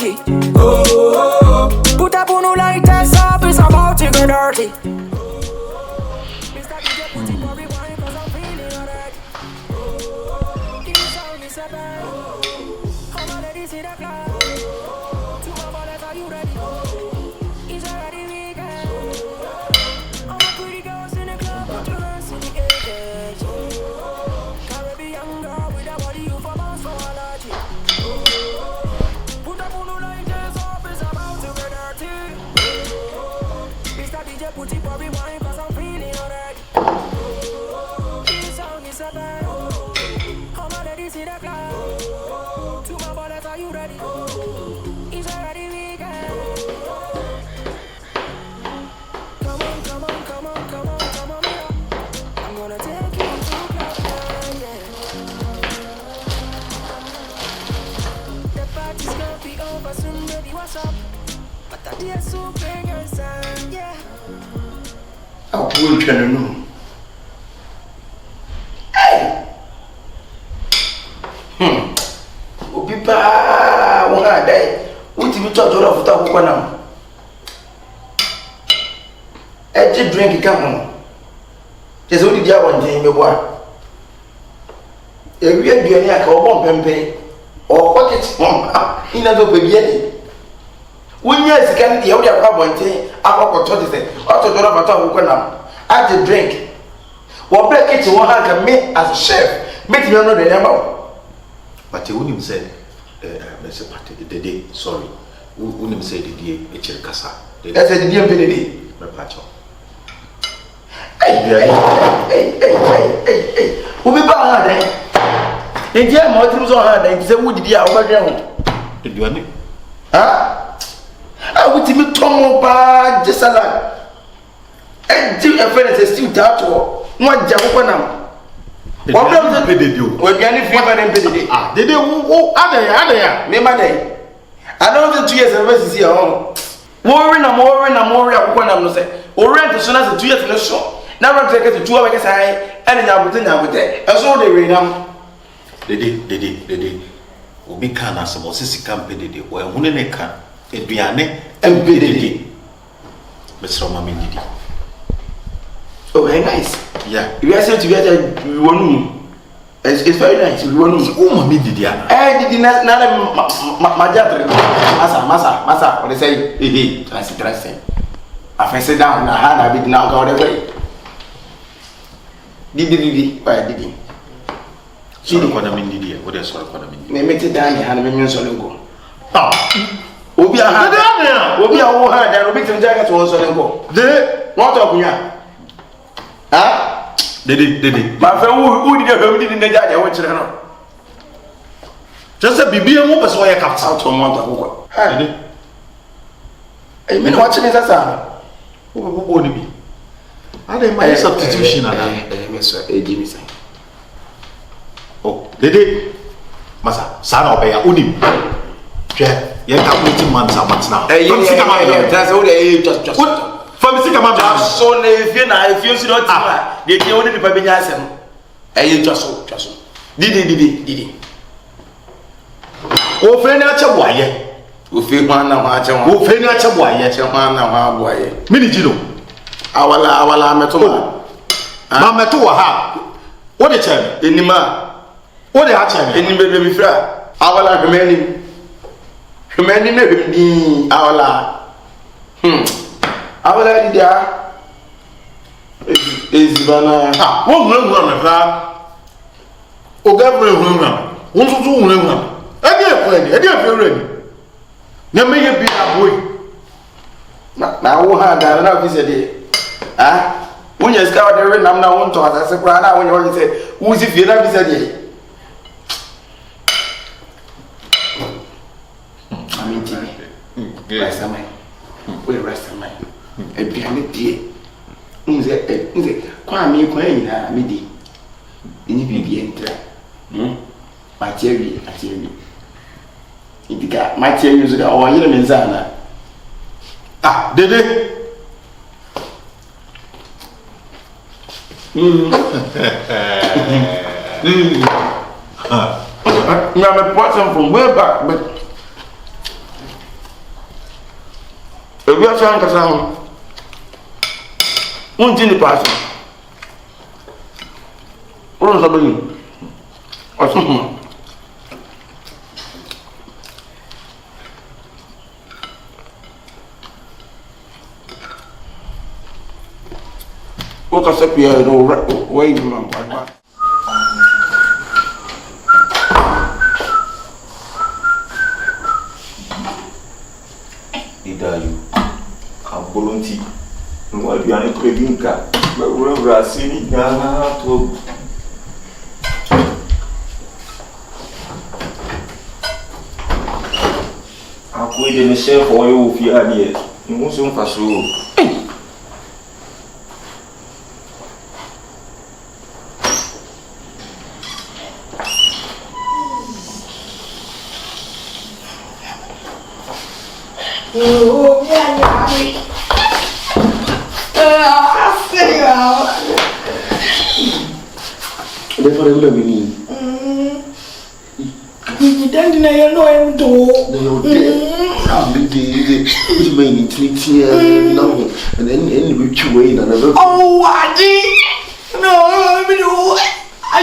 allergy. Oh, put up on no light test up, it's about to get dirty. Mr. DJ, put it for rewind, cause I'm feeling alright. Oh, this song is a bad. Come on, let me see the cloud. To my ballers, are you ready? It's already weekend. All my pretty girls in the club, put your hands in the air. Caribbean girl with a body you for bounce for allergy. Put up on no light, just up, it's about to get dirty. Mr. DJ, put it for rewind, cause I'm feeling alright. This song is a bad. Come on, let me see the cloud. To my ballers, are you ready? It's already weekend. Come on, come on, come on, come on, come on, yeah. I'm gonna take you to club, yeah. The party's gonna be over soon, baby, what's up? But I did so bring your son, yeah. I will tell you no. Hey! Obipa, wona dai. Uti mi to joro futa kokwa na. Eje drink ka ho. Jese odi dia wonje me boa. Ewi aduane aka obon pempe. O pocket mom. Ina do pe biye. Wonya sika ni dia odi akwa bonte akwakoto de se. Oto joro futa kokwa na. Aje drink. Wo break it one hand me as a chef. Make me know the number. But you wouldn't say, Mr. Partey, Dede, sorry. Wouldn't say Dede, Echel Kasa. That's a Dede. My patch. Hey. Who be back there? In Jam, what was on her, and say, would you be over there? Did you want it? Huh? I would be Tomo by just a lot. And do a friend is still that or what Japanam. What did they do? We're getting fever and Dede. Ah, Dede, oh, are they? Me, my day. I don't know 2 years and rest is here. Worrying, I'm worrying, when I'm not saying, or rent as soon as the 2 years in the show. Now I'm taking the 2 hours high and now with there. That's all they read them. Dede. Obi can as a bossy campaign, Dede, where Huneka, Edriane, and Dede. Mr. Mammy Dede. Oh, very nice. Yeah. You are said to get one. It's very nice. You want to oh, Mammy Dede. I did not my judge. Massa, what they say, interesting. I sit down, I had a bit now go away. Did why did he? She don't want to mean Dede. What is what I mean? They make it down, and a million solo go. Oh, Obi, I had Obi, I will have that Obi to jacket was on go. Dede, what up, yeah? Huh? Dede. My friend, who did you in the judge? I went to know. Just a BB and what was why I kept out on one to go. I mean, watching it as a who would be? Are they my substitution? Gyemiidi. Oh, Dede, Massa, son of a unim. You're calculating months now. That's all they just from the second man. So, if you see not they only the Pabinasem. Just so. Dede. Oh, Fennacha boy. Who feel one now, who Fennacha boy, boy. Minijino. Our metal. Mamma to a ha. What a chair. Inima. What a chair. In baby fra. Our remaining. Remaining our la. Our lady is Bana. One run, oh, Gabriel run. One to do run. I didn't feel ready. Never may be a boy. Now, who had that enough is a day? Ah, when you scout the ring, I'm not one to us. I said, when you already said, who's if you never said it? I mean, rest of mine. We rest of mine. A behind it, dear. Kwame, Queen, Midi. In the enter. My theory. If you got my theory, you got all your menzana. Ah, Dede. I'm a person from way back, but trying to sound. One thing the person. What is happening? What's happening? What can I say? I don't wait, man. Idayu, I'm volunteer. What you are craving, but we are seeing Ghana to. I'm going to share for you if you are here. You must soon pass through. Oh, yeah. I see you. That's what I love you. You don't know him too. I'm the main intellectual now, and then which way and another. Oh, I did. No, I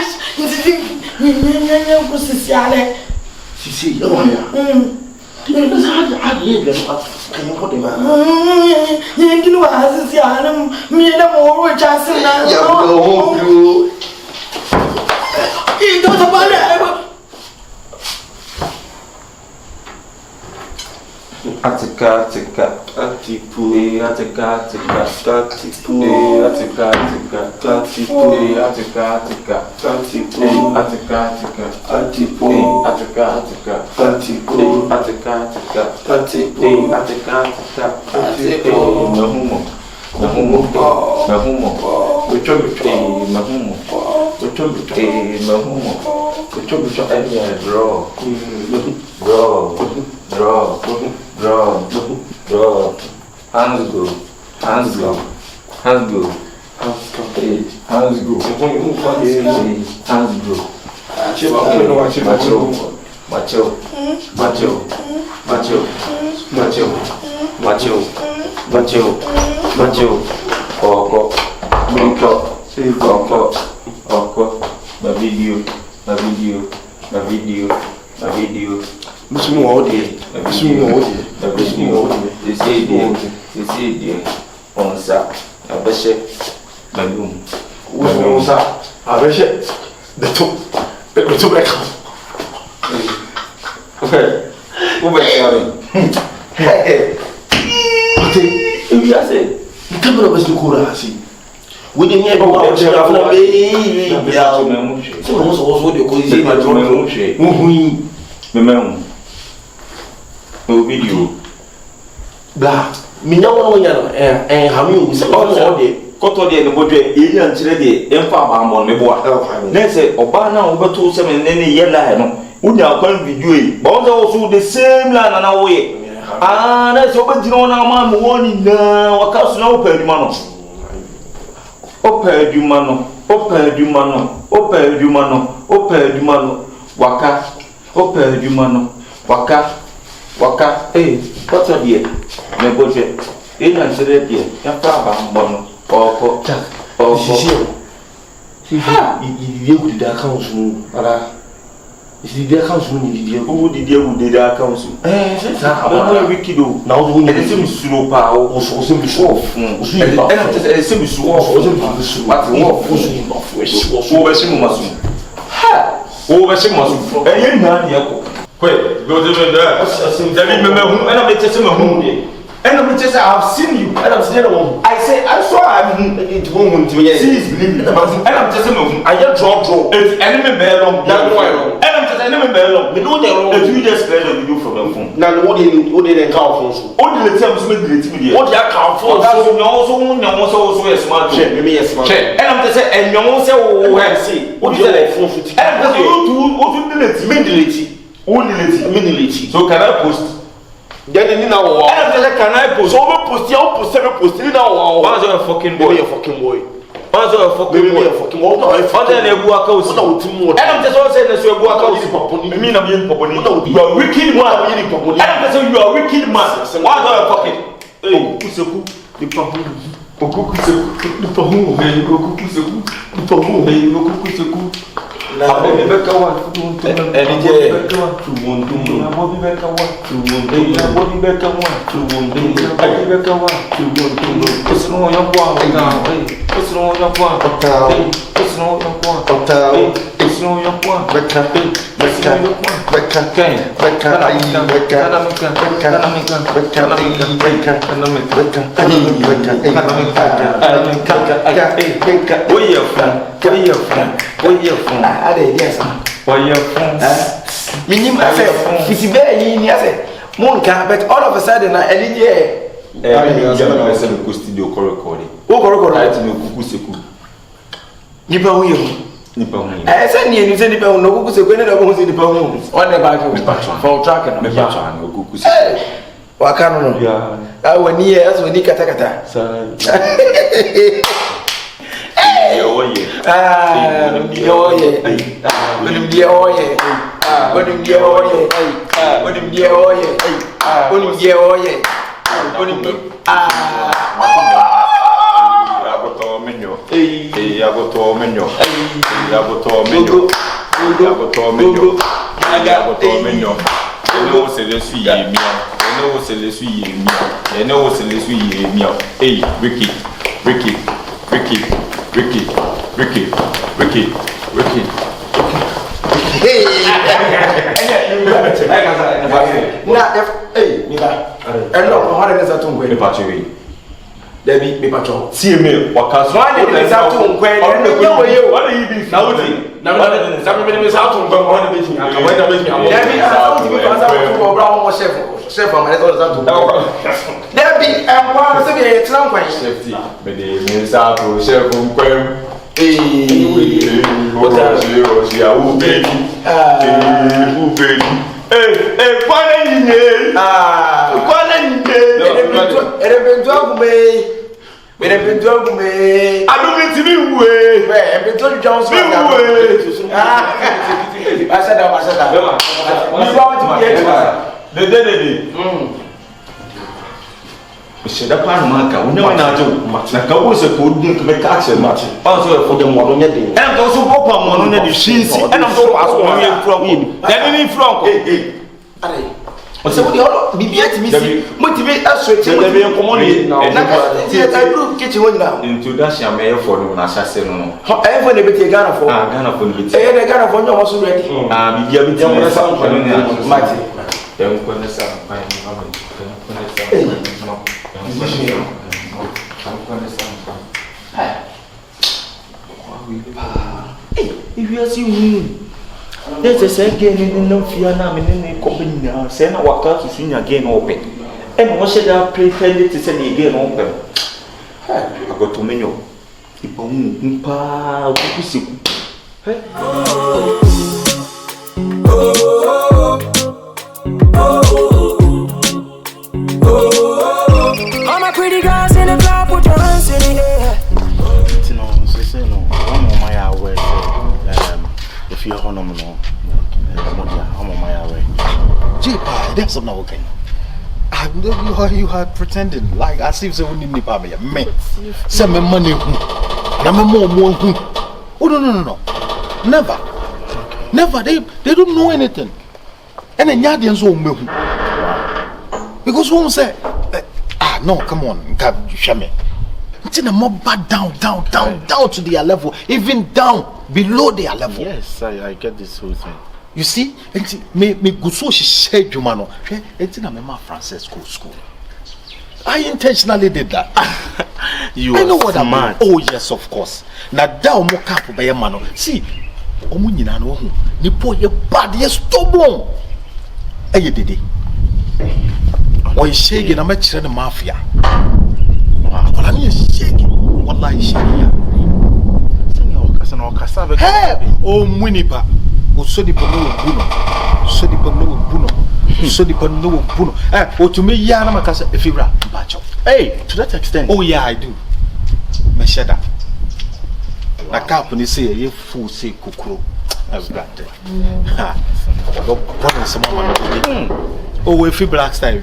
see, oh, yeah. You know how you get can you put him out? You know, as a young me and a more just now. You don't about it. Atika, atipu, atika, atipu, atika, atipu, atika, atipu, atika, atipu, atika, atipu, atika, atipu, atika, mahumo, draw, hands go, hands go, macho, oko, my video. This more day. This is on Zack. I bet you, my room. Who's that? I bet you. The two back. Okay. Who back? Hey. You just say, you come over to Kurasi. We didn't hear about the baby. So, also, the cozy. Memang, video. Blah. Mina wana yana hamu se koto de no bodwe eyi ankyere de emfa abambo ne boa na se oba na obeto se me ne ye lie no unya kwan video yi ba won also the same line na wo ye na se obegina wona ma me woni na wakaso na opaduma no waka opaduma no waka koto de me bodwe eyi ankyere de emfa abambo no oko si you would the accounts ara is the accounts who did you did the accounts I'm wicked now when you see slow power also be so and see so but and na yako kwe go there David remember and I'm just home and I'm just I've seen you and I'm saying I say I saw him it won't to see believe and I'm just saying I just draw it's enemy belong and I'm just enemy belong we know the you just play the video from the phone now what they call phone all the time me delete me what you call phone so no so yes smart check me yes smart check and I'm just saying and you say oh see what you say phone and I'm just what delete so can I post then you know can I post over post you post you know what's your fucking boy what's your fucking boy what then you go account and I'm just saying that you go account me you are wicked man and I'm just saying you are wicked man what's your fucking Hey, kuseku. The pahu. Okukuseku. The pahu. Hey, okukuseku. The pahu. Hey, okukuseku. Abobi beka wa tuntum. Enije. Tuntum. Abobi beka wa tuntum. Abobi beka wa tuntum. Abobi beka wa tuntum. Osino yokwa. Hey. Osino yokwa. Hey. Osino yokwa. Hey. Osino yokwa. Beka. Beka. Beka. Beka. Minimum, I said, it's very easy. I said, Monka, but all of a sudden, I did I said, we studio recording. I to know Kukuseku. Nipa huyo. Nipa huyo. Sasa ni nipa huyo Kukuseku ene na kuhusu nipa huyo. Wale baki for track na Mepacha na Kukuseku. Wakano no. Yeah. Wani aso ni kata. Sana. Oye. Oye. Oye. Oye. Ricky. Hey, no, how does that turn? Me pachi. Debbie, me pacho. See me, waka. Why did it start to when you? What are you doing? Now, somebody is out to go on the meeting. I went to meet me. Debbie, I don't think I'm going to brown chef from my daughter's. Debbie, I'm one of the Trump safety. But the minister to chef from Quem. Hey, what are you, baby? Hey, Sheda pan maka unya na jo na ka wo se ko dun ke ka che ma che pa so for dem wono nya de en to so papa wono nya de shinsi en to pa so wono nya from ko dem ni from ko are o se wo di holo bibia ti mi si mo ti be aso che mo dem en komo ni na ka ti ta group kitchen wo nyina introduction me for no na sase no no e fo ne be ti Ghana for Ghana for be ti e ne Ghana for nya mo so ready bibia bi ti mo sa ko no nya ma ti dem ko ne sa pa ni ma dem ko ne sa if you see me, there's a second in no fear now, and company now, send a worker to swing again open. And what should I pretend to send again open? I got to menu. Pretty girls in the club, put your hands in the air. No, one of my hours. If you're on no, I'm on my way. Gee, that's not okay. You are pretending like as if they wouldn't need me. Send me money. I'm more. Oh, no. Never. They don't know anything. And then Yadians won't move. Because who say, no, come on, God, you show me. It's in a mob back down to their level, even down below their level. Yes, I get this whole thing. You see, me go so she said you man. It's in a Mama Francesco school. I intentionally did that. You I know what I'm I mean. Oh yes, of course. Now down mo cap by a man. See, omunyina no hu. Ni po ye bad ye stubborn. Eye Dede. Oy shege na ma kire the mafia. Akola ni shege. Wallahi shege ya. Senior okasa be. Hey, o munipa. O so di po no buno. So di po no buno. So di po no buno. O to me ya na makasa efira bacho. Hey, to that extent. Oh yeah, I do. Me share that. Na cap ni say ye full say kokoro. I've got it. Ha. Go put some mama. Oh, we feel black style.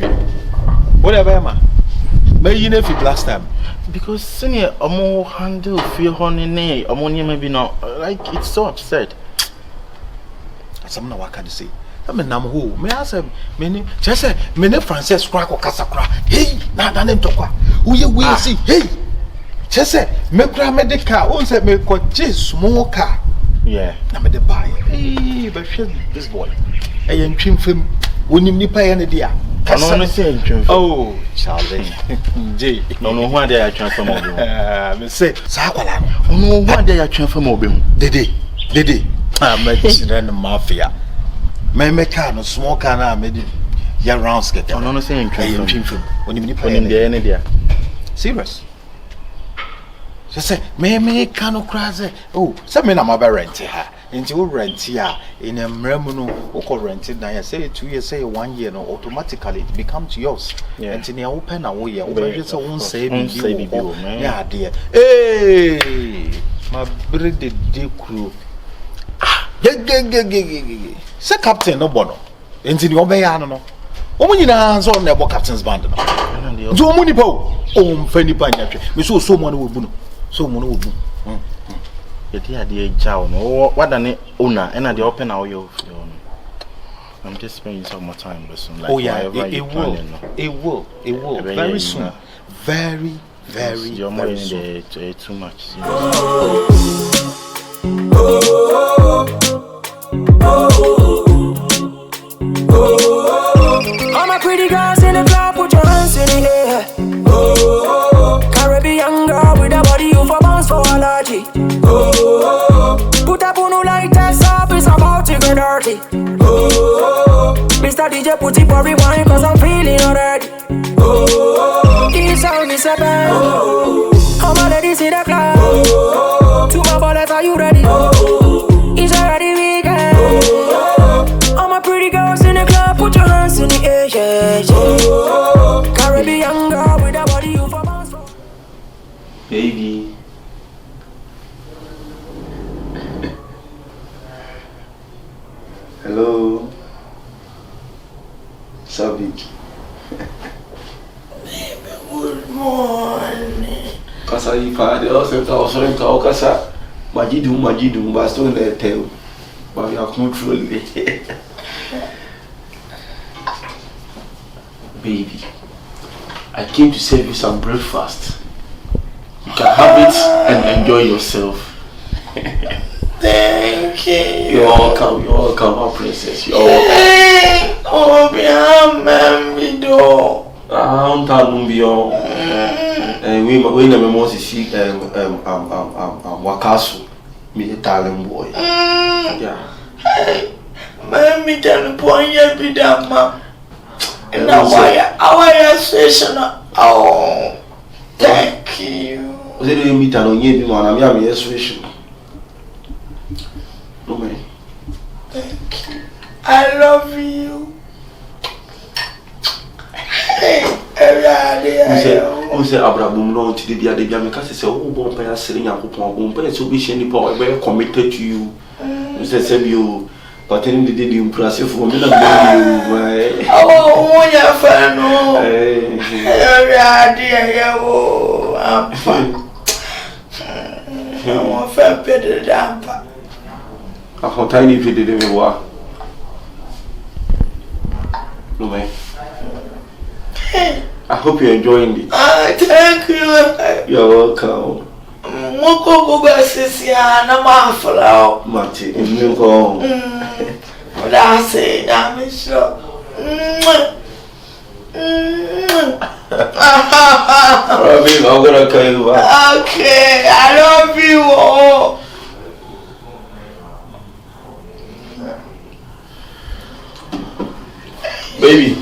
Whatever, man. May you never last time. Because senior Omo handle feel honey nay, Omonia maybe not like it's so upset. Some no what can say. I mean I'm who may I say many just say many Francis crack or casacra. Hey, now than them talk. We see, hey. Just say me cry medical, on say me got just small car. Yeah. I'm the buy. Hey, but this boy. I am trim film. When you pay any dear. Oh, Charlie. J. No one day I transfer mobile. Me say, Sakwala. No one day I transfer mobile. Dede. I'm a mafia. Me car no small car na me di ya round skate. No saying trim film. When you pay any dear. Serious. Just say, me cano crazy. Oh, some men are my rent here. Into rent here in a remuno or rented. Now, I say 2 years, say 1 year, no, automatically it becomes yours. Yeah. And in the open away, just won't say, man. Yeah, dear. Hey, my brother, dear crew. Ah, say, Captain, no bono. Into the Obayano. Woman, you know, so never captain's band. Do money po. Oh, Fanny Panya. We saw someone who would. So mono would the dear chow no what than it owner and at the open hour you I'm just spending some more time with some like oh yeah it will very soon very you're more in the too much All my pretty girls in the club, put your hands in the air. Caribbean girl with a body you for bounce for allergy. Put up on like test up, it's about to get dirty. Mr. DJ put it for rewind cause I'm feeling already. This song is a band. All my ladies in the club. To my ballets, are you ready? It's already weekend. All my pretty girls in the club, put your hands in the air, yeah. Caribbean girl with a body you for bounce for. Baby. Hello. Sabi. Good morning. Kasa yi fa de o se ta o so nka o kasa majidu ba so na tell. But you are controlling it. Baby, I came to serve you some breakfast. You can have it and enjoy yourself. Thank you. You're welcome, my princess. You're welcome. Oh, be do. I'm telling you, and we never most see Wakasu, me Italian boy. Yeah. Hey, mammy, tell the boy you be that man. And now why station? Oh, thank you. Was it doing meet on you, man? I'm having a situation. No man. Thank you. I love you. Hey, who say Abraham no to the Dia because it's a whole bumpire sitting up upon bumpire so be any power very committed to you. You said you but then they did impressive for me. Oh, yeah, fan. Oh, I'm fine. I want to better than how tiny if you didn't work. No man. I hope you're enjoying it. Thank you. You're welcome. Moko go sisi na mafala. Mati, you go. That's it. I'm sure. I'm gonna call you back. Okay, I love you all. Baby.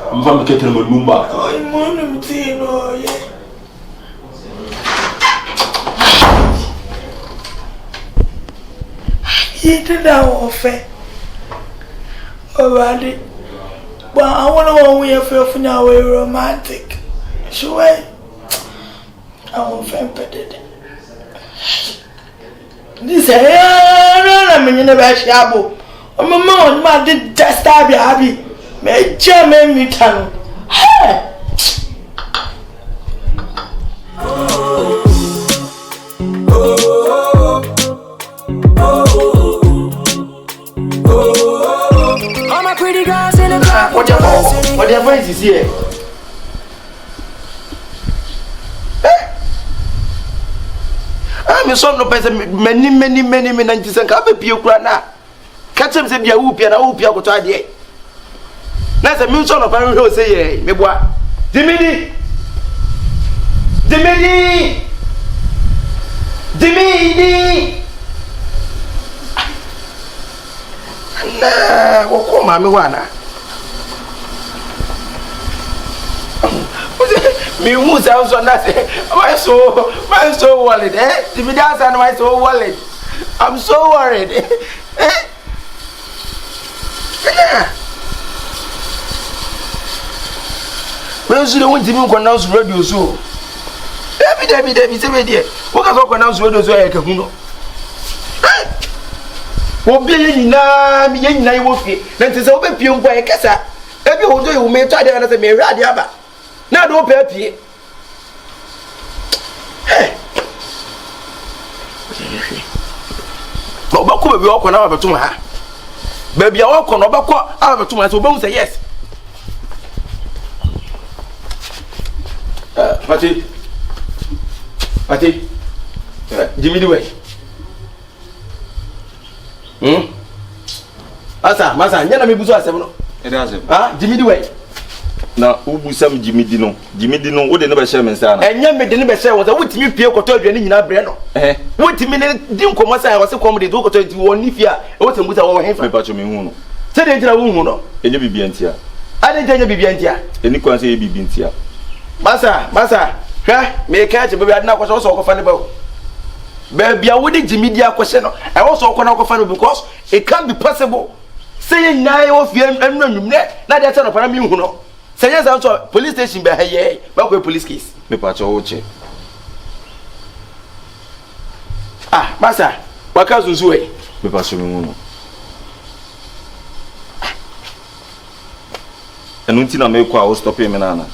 I'm going to get him a Lumba. I'm going to see you. You did that offer. already. But I want to feel for now way romantic. Sure. I won't find better. This I mean in the best yabo. I'm a man, my did just stab you happy. May German me tongue. I'm a pretty girls in the club. What your voice is here? I'm so no person many 90s and come be na. Catch him say be a whoopia na whoopia go to ade. Na say me so no pan who say me boa. Gyemiidi. Na wo ko ma me wa na. Me who sounds on that my so worried Gyemiidi answer my so worried. I'm so worried. When you don't even announce radio so. David say me there. What can go announce radio so I can know. Wo bi nyina mi nyina wo fie. Na nti se wo be pie mpo e kasa. E bi wo do you me to ade na se me hwa ade aba. Na do pe pie. No ba ko be wo ko na ba betum ha. Ba bia wo ko no ba ko aba betum ha so ba hu say yes. Partey. Gyemiidi way. Masa, nyana me buso asem no. E dey asem. Gyemiidi way. Na ubusam Gyemiidi no, wo de ne be share me nsa na. Enya me de ne be share wo za wutimi pie koto aduane nyina bre no. Wutimi ne di nkomo sa wo se kom de do koto nti wo ni fia, wo tembuta wo henfa. Me pa cho me hu no. Se de ntira wo hu no. Enye bibia ntia. Ade ntenya bibia ntia. Eni kwan se bibia ntia. Masa, hwa me ka che bibia na kwaso so kofa ne ba. Baby, I wouldn't Gyemiidi a question. I also want to find because it can't be possible. Say now of you and no, not that of Paramu. Say yes, also police station by here, but with police case. Me pacho oche. Massa, what comes with way? Me pacho me. And until I make a stop him nana.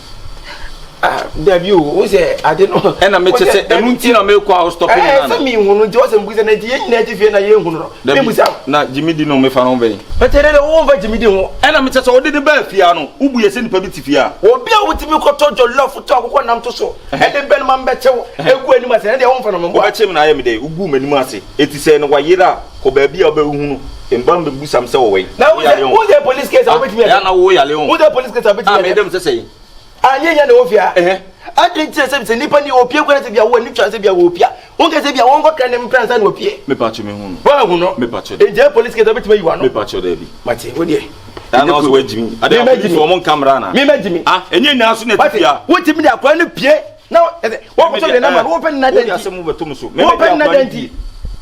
Debut, who's it? I didn't know. And I met and until I make a stop him. I mean, when Joseph was an native and a young na Gyemiidi no me fa no be. But I don't over Gyemiidi. And I met so did the bell piano. Ubu yes in public fia. Or be able to me to your love for talk one am to so. And the Benman better. And go anywhere and their own from them. Watch him and I am day. Ubu menimasi. It is saying why yera ko baby obehu. In Bambi Busam so away. Now, who's the police case? I'll bet me. I know who the police case. I made them to say. Anya no ofia I didn't say nipa ni opia kwa se bia wo ni twa se bia wo opia won ka se bia won ko kan dem plan sa na opie me pacho me hu ba hu no me pacho e je police ke da betima yiwa no me pacho da bi mate wo de da na so wajimi ade for mon camera na me majimi enye na so na tifia wo timi da kwa ni pie na wo ko so de na ma wo pen na denti wo asem betom so wo pen na denti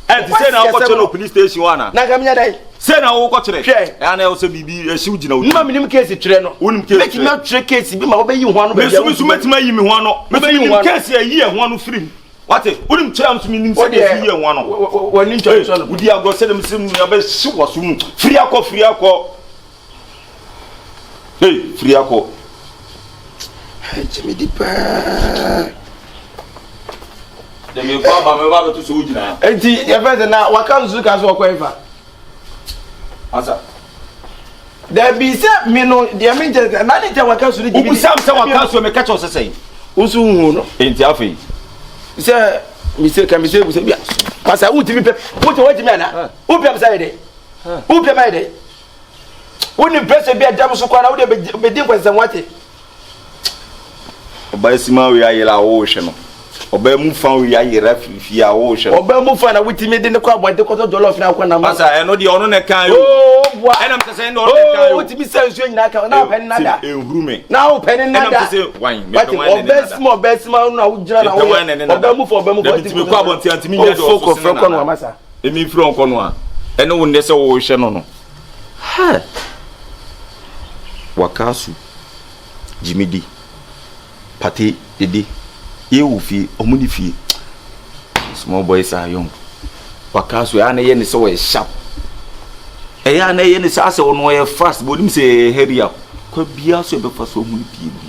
e ti say na wo ko no police station wana na ga me dai say na wo ko kire ya na wo so bibi ehim gina wo ma minim case kire no wonim case make me tire case bi ma wo be yi ho ano be ya me so metima yi me ho ano me be yi case ya yi ho ano free wate wonim tire am so minim say yi ho ano woni ntwa so no wudi ago say dem sim ya be shi wo so mu free akọ hey free akọ Gyemiidi pa de me kwa ba me ba to so wugina enti ya fe na waka nzu ka so kwa ifa asa there be say me no the me je na ni je waka so ni Gyemiidi ubusam say waka so me catch us say usu hu no enti afi say mi say ka mi say bia pasa wo timi pe wo te wo timi ana wo pia say de wo pia mai de wo ni pressure bia jam so kwa na wo de be din kwa san wate oba esima we ayela wo hwe no oba mu fa we ayera fifi a wo hwe oba mu fa na wo timi de ne kwa abode ko to jollof na kwa na ma asa eno de ono ne kan yo bua enam se ndo ono ne kan yo wo timi say nsuo nyina ka na pen nada ehrume na wo pen nada enam se wan me pen wan ne oba sima na wo jira na wo oba mu fa timi kwa bonti antimi nya do so se na masa emi firi onko no a eno wo nde se wo hwe no no ha Wakasu, Gyemiidi, Partey, Dede, Yewufi, Omunifi. Small boys are young. Wakasu, I know so sharp. I know so fast, but him say hurry up. Could be also before so many people.